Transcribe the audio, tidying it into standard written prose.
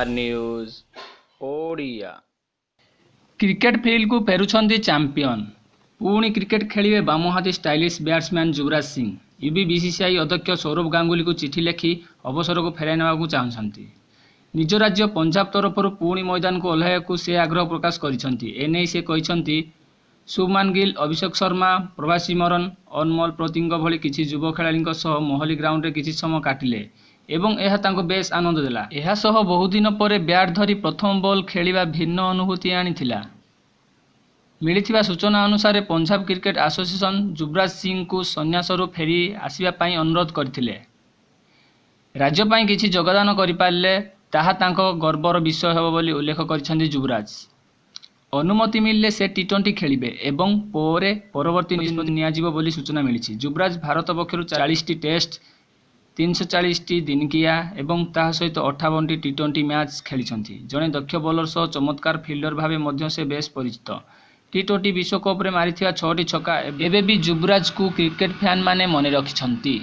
Star news Odia. Cricket field को फेरुछंती champion. पुणी cricket खेलिए बामहाती stylish batsman Yuvraj Singh. UV BCCI अध्यक्ष सौरभ गांगुली को चिठी लिखि अवसर को फेराई नेबाकू चाहछंती। निज राज्य पंजाब तरफ पुणी मैदान को ओह्लाइବାକୁ से आग्रह प्रकाश करिसंती। एने से कहिसंती शुभमान गिल, अभिषेक शर्मा, प्रभासी मरन, अनमोल प्रतिंग भली किछि युव खेलाड़ीଙ୍କ सह मोहाली ग्राउंड रे किछि समय काटिले एवं यह तांको बेस आनंद देला। यह सह बहु दिन पर बैट धरी प्रथम बॉल खेलिबा भिन्न अनुभूति आनिथिला। मिलिथिबा सूचना अनुसार पंजाब क्रिकेट एसोसिएशन युवराज सिंह को संन्यासरू फेरी आसिबा पई अनुरोध करथिले। राज्य पई किछि योगदान करि पारले ताहा तांको गर्वर विषय हेबो बोली उल्लेख करिसंती युवराज। अनुमति मिलले से टी20 खेलिबे एवं परवर्ती निष्पत्ति नियाजिबो बोली सूचना मिलिछि। युवराज भारत पक्षरु 40 टी टेस्ट, 340 टी दिनकिया एवं ताहा सहित 58 टी टी20 मैच खेलिछंती। जणे दक्ष बॉलर सह चमत्कार फील्डर भावे मध्य से बेस परिचित। टी20 विश्वकप रे मारिथिबा 6 टी छक्का एबे भी युवराज को क्रिकेट फैन माने मने रखिछंती।